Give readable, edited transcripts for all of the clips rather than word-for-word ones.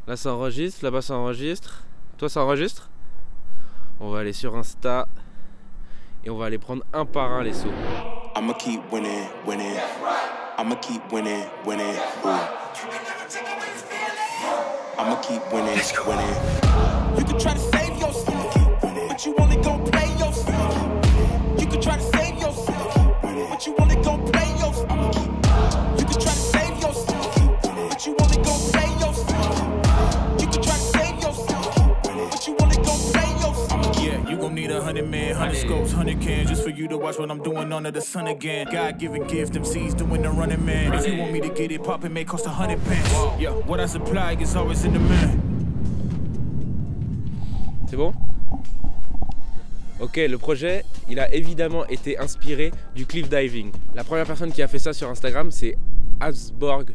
Là ça enregistre, là-bas ça enregistre. Toi ça enregistre? On va aller sur Insta et on va aller prendre un par un les sauts. I'ma keep winning, winning. I'ma keep winning, winning. I'ma keep winning, winning. You can try to save yourself, but you only gon' play yourself. You can try to save yourself, but you only gon' play yourself. You can try to save yourself, but you only gon' play yourself. You can try to save yourself, but you only gon' play yourself. Yeah, you gon' need 100 men, 100 scopes, 100 cans, just for you to watch what I'm doing under the sun again. God-given gift, them C's doing the running man. If you want me to get it poppin', may cost 100 pence. Yeah, what I supply is always in the man. C'est bon? Ok, le projet, il a évidemment été inspiré du cliff diving. La première personne qui a fait ça sur Instagram, c'est Asbjorg,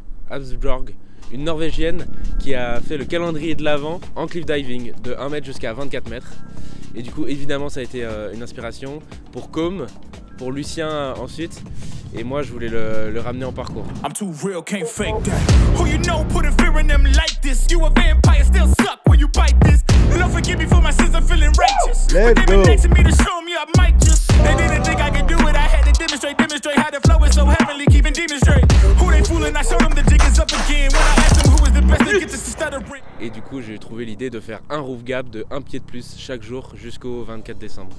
une Norvégienne qui a fait le calendrier de l'Avent en cliff diving, de 1 mètre jusqu'à 24 mètres. Et du coup, évidemment, ça a été une inspiration pour Com, pour Lucien ensuite. Et moi, je voulais le ramener en parcours. I'm too real, can't fake that. Who you know put a fear in them like this? You a vampire, still suck when you bite this. Lord forgive me for my sins, I'm feeling righteous. But they been next to me to show me I might just. They didn't think I could do it, I had to demonstrate how the flow is so heavenly, keeping demons straight. Who they fooling, I showed them the jig is up again. When I asked them who was the best to get this to stuttering. Et du coup, j'ai trouvé l'idée de faire un roof gap de 1 pied de plus chaque jour jusqu'au 24 décembre.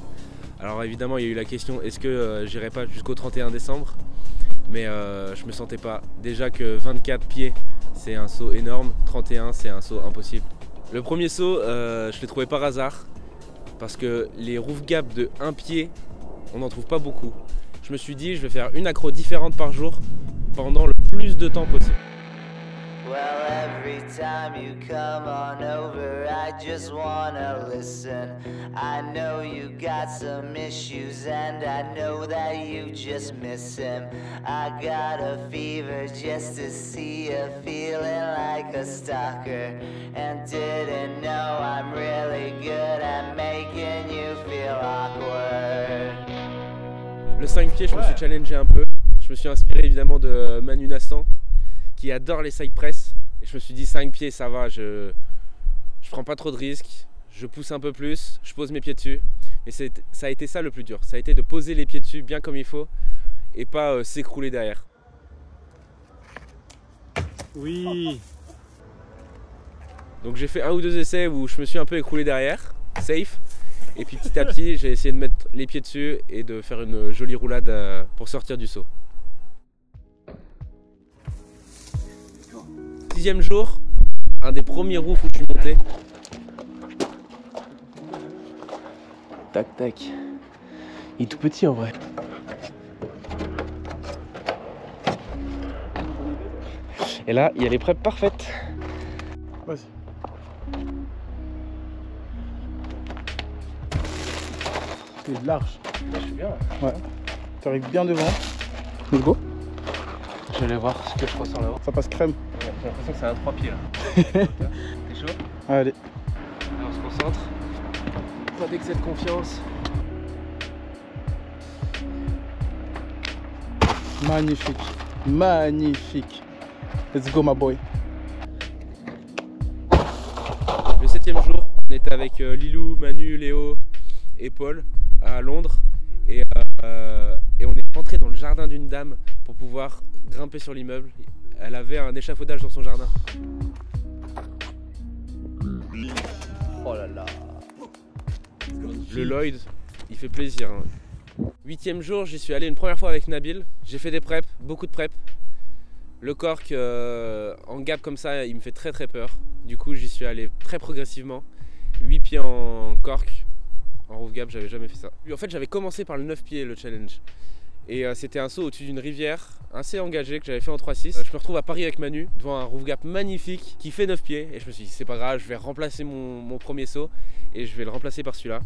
Alors évidemment, il y a eu la question, est-ce que j'irai pas jusqu'au 31 décembre? Mais je me sentais pas. Déjà que 24 pieds, c'est un saut énorme. 31, c'est un saut impossible. Le premier saut, je l'ai trouvé par hasard. Parce que les roof gaps de 1 pied, on n'en trouve pas beaucoup. Je me suis dit, je vais faire une accro différente par jour pendant le plus de temps possible. Well, every time you come on over, I just wanna listen. I know you got some issues, and I know that you just miss him. I got a fever just to see you feeling like a stalker, and didn't know I'm really good at making you feel awkward. Le 5 pieds, je me suis challengé un peu. Je me suis inspiré évidemment de Manu Nastan, qui adore les side press. Et je me suis dit 5 pieds ça va, je prends pas trop de risques, je pousse un peu plus, je pose mes pieds dessus. Et ça a été ça le plus dur, ça a été de poser les pieds dessus bien comme il faut et pas s'écrouler derrière. Oui. Donc j'ai fait 1 ou 2 essais où je me suis un peu écroulé derrière, safe. Et puis petit à petit j'ai essayé de mettre les pieds dessus et de faire une jolie roulade pour sortir du saut. 6e jour, un des premiers roofs où je suis monté. Tac tac. Il est tout petit en vrai. Et là, il y a les preps parfaites. Vas-y. C'est large. Je suis bien. Ouais. Tu arrives bien devant. Let's go. Je vais aller voir ce que je ressens là-haut. Ça passe crème. J'ai l'impression que c'est un 3 pieds là. T'es chaud? Allez. On se concentre. Pas d'excès de confiance. Magnifique. Magnifique. Let's go my boy. Le 7e jour, on était avec Lilou, Manu, Léo et Paul à Londres. Et on est rentré dans le jardin d'une dame pour pouvoir grimper sur l'immeuble. Elle avait un échafaudage dans son jardin. Oh là là. Le Lloyd, il fait plaisir. 8e jour, j'y suis allé une première fois avec Nabil. J'ai fait des preps, beaucoup de preps. Le cork en gap comme ça, il me fait très très peur. Du coup, j'y suis allé très progressivement. 8 pieds en cork. En roof gap, j'avais jamais fait ça. En fait, j'avais commencé par le 9 pieds, le challenge. Et c'était un saut au-dessus d'une rivière assez engagé que j'avais fait en 3-6. Je me retrouve à Paris avec Manu, devant un roof gap magnifique qui fait 9 pieds. Et je me suis dit, c'est pas grave, je vais remplacer mon premier saut. Et je vais le remplacer par celui-là.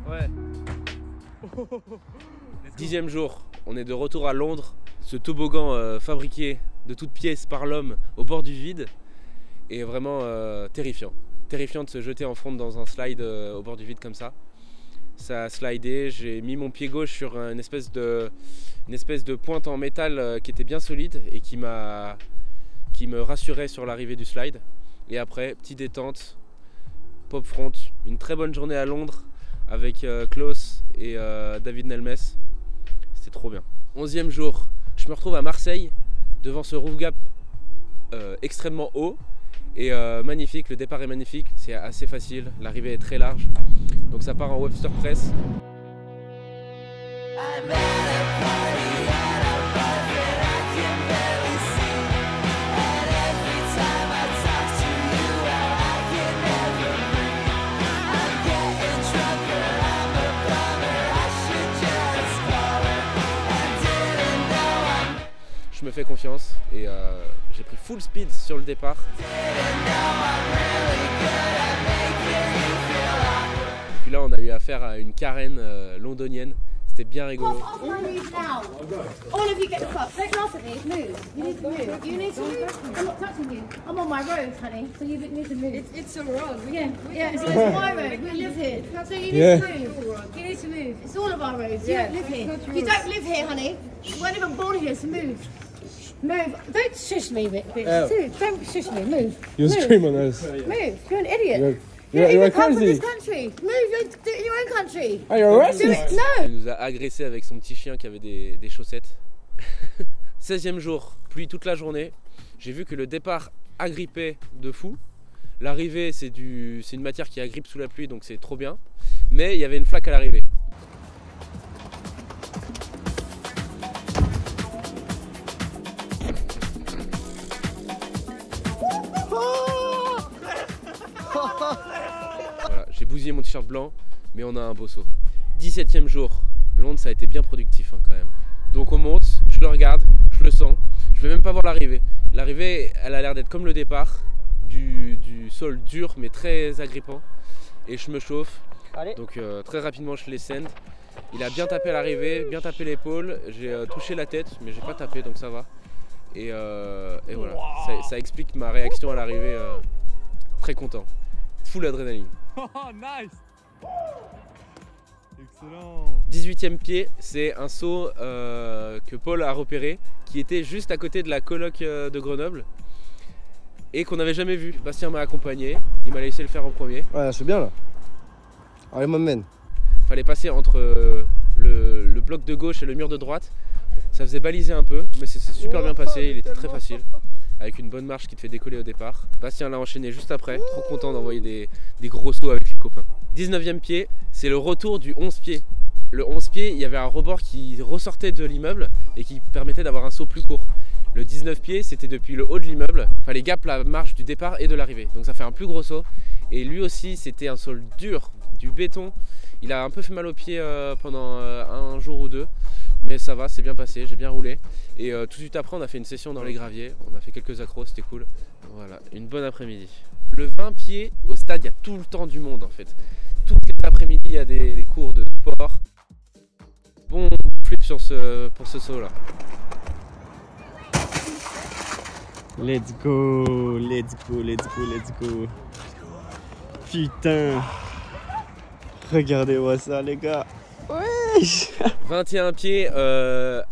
Ouais. 10e jour, on est de retour à Londres. Ce toboggan fabriqué de toutes pièces par l'homme au bord du vide. Et vraiment terrifiant. Terrifiant de se jeter en front dans un slide au bord du vide comme ça. ça a slidé, j'ai mis mon pied gauche sur une espèce de pointe en métal qui était bien solide et qui me rassurait sur l'arrivée du slide. Et après, petite détente, pop front, une très bonne journée à Londres avec Klaus et David Nelmes, c'était trop bien. 11e jour, je me retrouve à Marseille devant ce roof gap extrêmement haut et magnifique, le départ est magnifique, c'est assez facile, l'arrivée est très large, donc ça part en Webster Press. Je me fais confiance et j'ai pris full speed sur le départ. Et puis là on a eu affaire à une carène londonienne, c'était bien rigolo. All of you get the cup. Don't laugh at me. Move. You need to move. You need to move. I'm not touching you. I'm on my road, honey. So you need to move. It's a road. Yeah. So it's my road. We live here. So you need to move. You need to move. It's all of our roads. You don't live here. You don't live here, honey. You weren't even born here. So move. Move. Don't shush me, bitch. Dude, don't shush me. Move. You scream on us. Move. You're an idiot. You're come from crazy. this country. Move. Do it in your own country. Oh, you're a racist. No. Il nous a agressé avec son petit chien qui avait des chaussettes. 16e jour, pluie toute la journée. J'ai vu que le départ agrippait de fou. L'arrivée, c'est une matière qui agrippe sous la pluie, donc c'est trop bien. Mais il y avait une flaque à l'arrivée. Voilà, j'ai bousillé mon t-shirt blanc, mais on a un beau saut. 17e jour, Londres, ça a été bien productif quand même. Donc on monte, je le regarde, je le sens, je vais même pas voir l'arrivée. L'arrivée, elle a l'air d'être comme le départ, du sol dur mais très agrippant. Et je me chauffe, donc très rapidement je les send. Il a bien tapé à l'arrivée, bien tapé l'épaule, j'ai touché la tête, mais j'ai pas tapé donc ça va. Et voilà, ça explique ma réaction à l'arrivée, très content. Full adrénaline. Oh, nice. Excellent. 18e pied, c'est un saut que Paul a repéré, qui était juste à côté de la coloc de Grenoble et qu'on n'avait jamais vu. Bastien m'a accompagné, il m'a laissé le faire en premier. Ouais, c'est bien là. Allez, m'amène. Fallait passer entre le bloc de gauche et le mur de droite. Ça faisait baliser un peu, mais c'est super bien passé, il était très facile. Avec une bonne marche qui te fait décoller au départ. Bastien l'a enchaîné juste après, trop content d'envoyer des gros sauts avec les copains. 19e pied, c'est le retour du 11 pieds. Le 11 pieds, il y avait un rebord qui ressortait de l'immeuble et qui permettait d'avoir un saut plus court. Le 19 pieds, c'était depuis le haut de l'immeuble, fallait gap la marche du départ et de l'arrivée. Donc ça fait un plus gros saut. Et lui aussi, c'était un sol dur, du béton. Il a un peu fait mal aux pieds pendant un jour ou deux. Mais ça va, c'est bien passé, j'ai bien roulé. Et tout de suite après, on a fait une session dans les graviers. On a fait quelques accros, c'était cool. Voilà, une bonne après-midi. Le 20 pieds, au stade, il y a tout le temps du monde en fait. Toutes les après-midi, il y a des cours de sport. Bon flip pour ce saut là. Let's go, let's go, let's go, let's go. Putain. Regardez-moi ça les gars. Ouais. 21 pieds,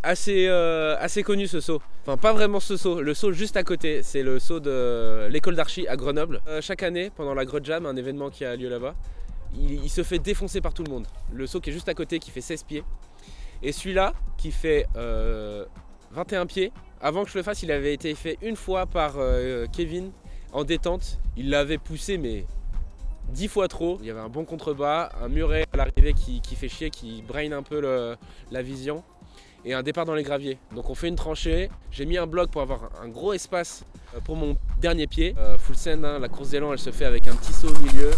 assez connu ce saut. Enfin pas vraiment ce saut, le saut juste à côté, c'est le saut de l'école d'archi à Grenoble. Chaque année, pendant la Grod Jam, un événement qui a lieu là-bas, il se fait défoncer par tout le monde. Le saut qui est juste à côté, qui fait 16 pieds. Et celui-là, qui fait 21 pieds, avant que je le fasse, il avait été fait une fois par Kevin en détente. Il l'avait poussé mais 10 fois trop. Il y avait un bon contrebas, un muret à l'arrivée qui fait chier, qui brain un peu la vision. Et un départ dans les graviers. Donc on fait une tranchée, j'ai mis un bloc pour avoir un gros espace pour mon dernier pied. Full send, hein, la course d'élan elle se fait avec un petit saut au milieu.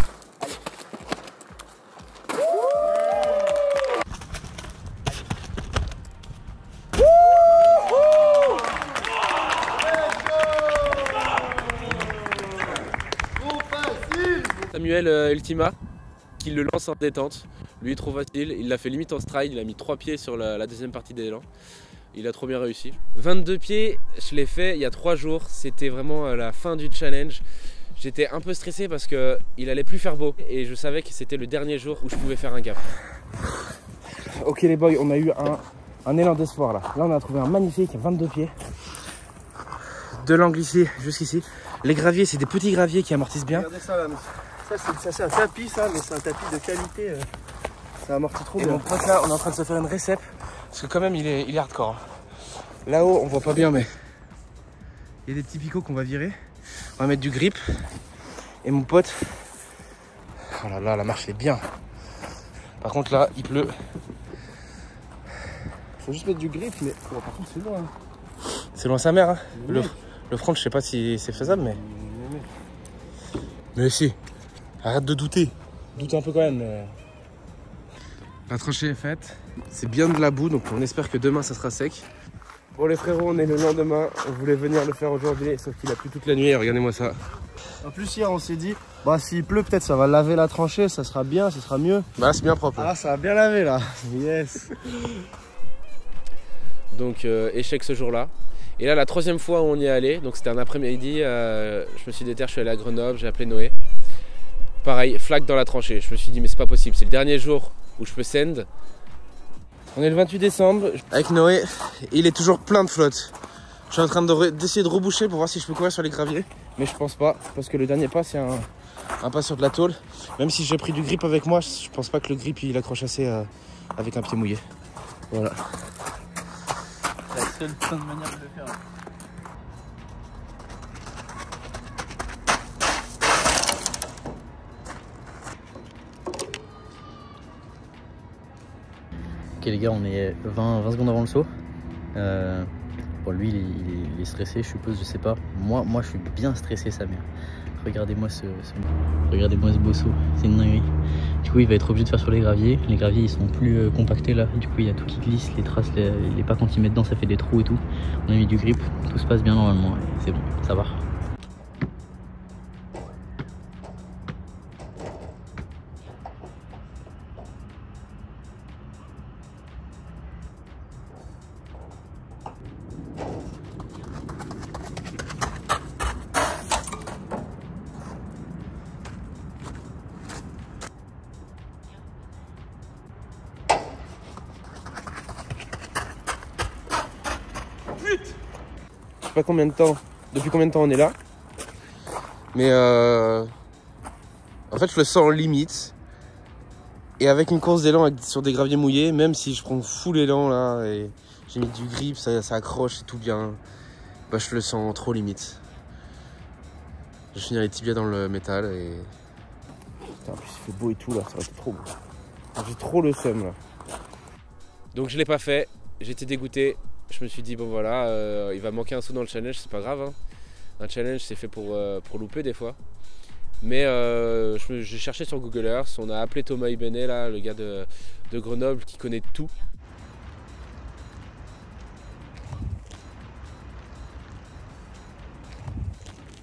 Samuel Ultima qui le lance en détente, lui trop facile, il l'a fait limite en stride, il a mis 3 pieds sur la deuxième partie d'élan, il a trop bien réussi. 22 pieds, je l'ai fait il y a 3 jours, c'était vraiment la fin du challenge. J'étais un peu stressé parce qu'il allait plus faire beau et je savais que c'était le dernier jour où je pouvais faire un gap. Ok les boys, on a eu un élan d'espoir là. Là on a trouvé un magnifique 22 pieds. De l'angle ici jusqu'ici. Les graviers, c'est des petits graviers qui amortissent bien. Regardez ça là, ça c'est un tapis ça, mais c'est un tapis de qualité. Ça amortit trop Et bien. mon pote là, on est en train de se faire une récep. Parce que quand même il est hardcore. Là-haut on voit pas bien mais il y a des petits picots qu'on va virer. On va mettre du grip. Et mon pote, oh là là, la marche est bien. Par contre là il pleut. Faut juste mettre du grip, mais bon, par contre c'est loin. C'est loin sa mère hein. Le front je sais pas si c'est faisable mais... Mais si, arrête de douter. Doute un peu quand même mais... La tranchée est faite. C'est bien de la boue donc on espère que demain ça sera sec. Bon les frérots, on est le lendemain. On voulait venir le faire aujourd'hui sauf qu'il a plu toute la nuit. Regardez-moi ça. En plus hier on s'est dit, bah s'il pleut peut-être ça va laver la tranchée, ça sera bien, ça sera mieux. Bah c'est bien propre. Ah ça va bien laver là. Yes. Donc échec ce jour-là. Et là la troisième fois où on y est allé, donc c'était un après-midi, je me suis déterré, je suis allé à Grenoble, j'ai appelé Noé. Pareil, flaque dans la tranchée. Je me suis dit mais c'est pas possible, c'est le dernier jour où je peux send. On est le 28 décembre avec Noé, il est toujours plein de flotte. Je suis en train d'essayer de reboucher pour voir si je peux courir sur les graviers. Mais je pense pas, parce que le dernier pas c'est un pas sur de la tôle. Même si j'ai pris du grip avec moi, je pense pas que le grip il accroche assez avec un pied mouillé. Voilà. La seule bonne manière de le faire. Ok les gars, on est 20 secondes avant le saut. Bon lui il est stressé je suppose, je sais pas. Moi je suis bien stressé sa mère. Regardez-moi regardez-moi ce beau saut, c'est une dinguerie. Du coup il va être obligé de faire sur les graviers. Les graviers ils sont plus compactés là, du coup il y a tout qui glisse, les traces, les pas quand il met dedans ça fait des trous et tout. On a mis du grip, tout se passe bien normalement, c'est bon, ça va. Je sais pas combien de temps, depuis combien de temps on est là. Mais en fait je le sens en limite. Et avec une course d'élan sur des graviers mouillés, même si je prends full élan là et j'ai mis du grip, ça accroche, c'est tout bien. Bah je le sens trop limite. Je vais finir les tibias dans le métal et... Putain, en plus il fait beau et tout là, ça va être trop beau. J'ai trop le seum là. Donc je l'ai pas fait, j'étais dégoûté. Je me suis dit bon voilà, il va manquer un saut dans le challenge, c'est pas grave hein. Un challenge c'est fait pour louper des fois. Mais j'ai cherché sur Google Earth, on a appelé Thomas Ibenet là, le gars de Grenoble qui connaît tout.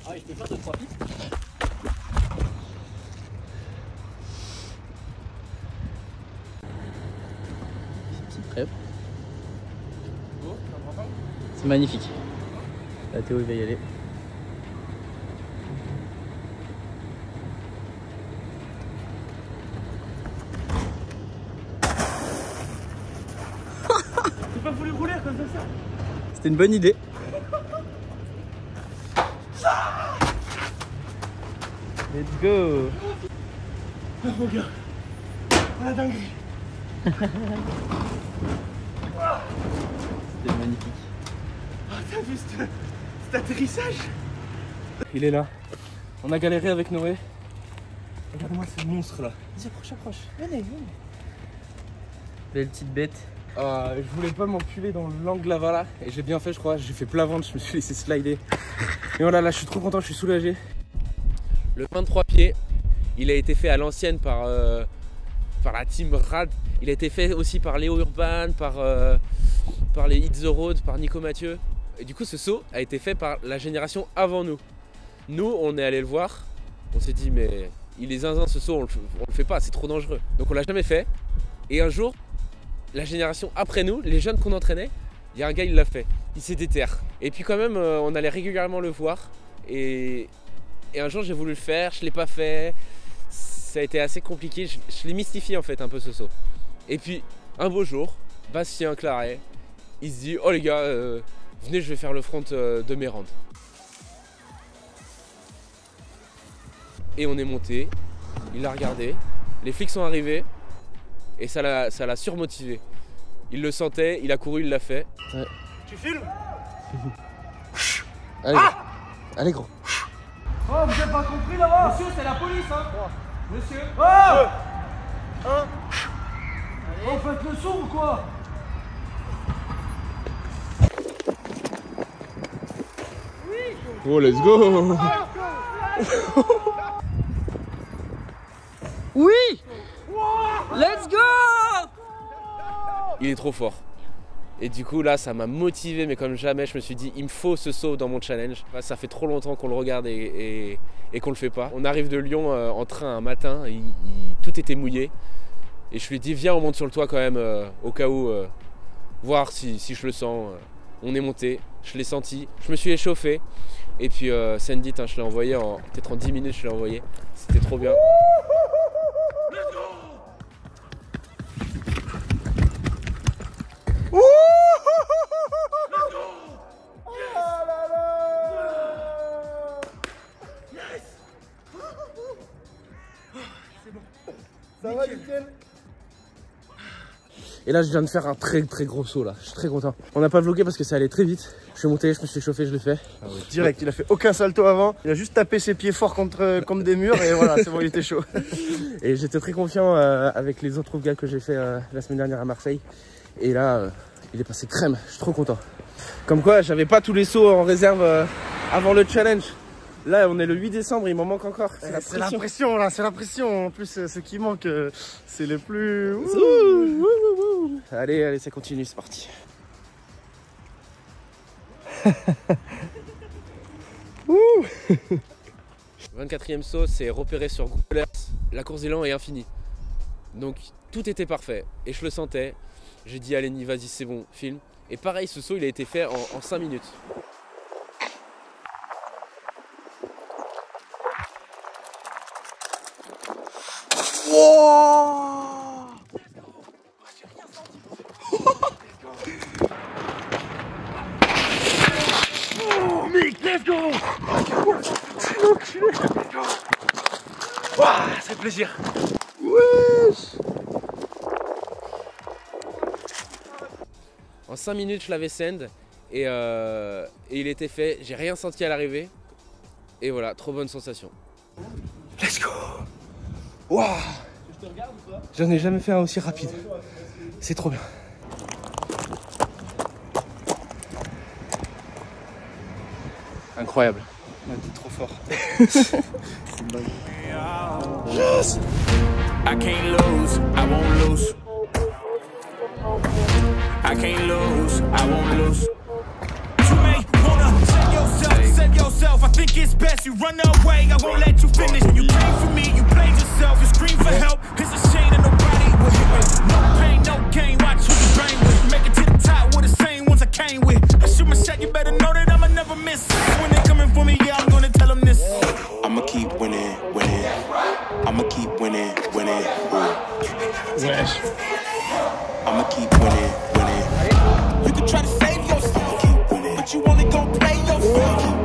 Ah il peut faire 2-3 pistes. Petite prep. C'est magnifique. Là Théo il va y aller. J'ai pas voulu rouler comme ça. C'était une bonne idée. Let's go. Oh mon gars. Oh la dinguerie. C'était magnifique. Oh t'as vu cet atterrissage? Il est là. On a galéré avec Noé. Regarde-moi ce monstre là. Vas-y approche. Venez. Belle petite bête. Je voulais pas m'enculer dans l'angle là-bas là. Et j'ai bien fait je crois, j'ai fait plat ventre, je me suis laissé slider. Et voilà, là je suis trop content, je suis soulagé. Le 23 pieds, il a été fait à l'ancienne par la team Rad. Il a été fait aussi par Léo Urban, par les Hit the Road, par Nico Mathieu. Et du coup ce saut a été fait par la génération avant nous. Nous on est allé le voir, on s'est dit mais il est zinzin ce saut, on le fait pas, c'est trop dangereux. Donc on l'a jamais fait. Et un jour, la génération après nous, les jeunes qu'on entraînait, il y a un gars il l'a fait, il s'est déterré. Et puis quand même on allait régulièrement le voir. Et un jour j'ai voulu le faire, je l'ai pas fait. Ça a été assez compliqué, je l'ai mystifié en fait un peu ce saut. Et puis, un beau jour, Bastien Claret, il se dit « Oh les gars, venez, je vais faire le front de Mérande. » Et on est monté, il l'a regardé, les flics sont arrivés et ça l'a surmotivé. Il le sentait, il a couru, il l'a fait. Ouais. Tu filmes? Allez, allez gros. Oh, vous avez pas compris là-bas? Monsieur, c'est la police, hein. Monsieur. Oh hein? Oh, faites le son ou quoi? Oh, let's go. Oui. Let's go. Il est trop fort. Et du coup là ça m'a motivé mais comme jamais. Je me suis dit il me faut ce saut dans mon challenge. Ça fait trop longtemps qu'on le regarde et qu'on le fait pas. On arrive de Lyon en train un matin, tout était mouillé. Et je lui ai dit viens on monte sur le toit quand même au cas où, voir si je le sens. On est monté, je l'ai senti, je me suis échauffé. Et puis Sandy, je l'ai envoyé peut-être en 10 minutes je l'ai envoyé. C'était trop bien. Ça va, nickel. Et là je viens de faire un très gros saut là, je suis très content. On n'a pas vlogué parce que ça allait très vite. Je suis monté, je me suis chauffé, je l'ai fait. Ah ouais, direct, il a fait aucun salto avant. Il a juste tapé ses pieds fort contre des murs et voilà, c'est bon, il était chaud. Et j'étais très confiant avec les autres gars que j'ai fait la semaine dernière à Marseille. Et là, il est passé crème, je suis trop content. Comme quoi, j'avais pas tous les sauts en réserve avant le challenge. Là, on est le 8 décembre, il m'en manque encore. C'est la pression là, c'est la pression. En plus, ce qui manque, c'est les plus... Allez, allez, ça continue, c'est parti. 24e saut, c'est repéré sur Google Earth. La course d'élan est infinie. Donc, tout était parfait. Et je le sentais. J'ai dit, allez, vas-y, c'est bon, filme. Et pareil, ce saut, il a été fait en 5 minutes. Wow. Oh, mec, let's go. Wow, ça fait plaisir. Wesh. En 5 minutes, je l'avais send et il était fait. J'ai rien senti à l'arrivée. Et voilà, trop bonne sensation. Let's go. Waouh. J'en ai jamais fait un aussi rapide. C'est trop bien. Incroyable. Ouais, t'es trop fort. Yes. I can't lose, I won't lose. I can't lose, I won't lose. You may wanna save yourself. I think it's best you run away. I won't let you finish. You came for me, you played yourself. You scream for help. It's a shame that nobody will hit with. No pain, no gain. Watch who you bang with. Make it to the top with the same ones I came with. I shoot my shot, you better know that I'ma never miss. When they coming for me, yeah, I'm gonna tell them this. I'ma keep winning, winning. I'ma keep winning, winning. Wesh. I'ma keep winning, winning. You can try to save yourself, but you only gon' play yourself.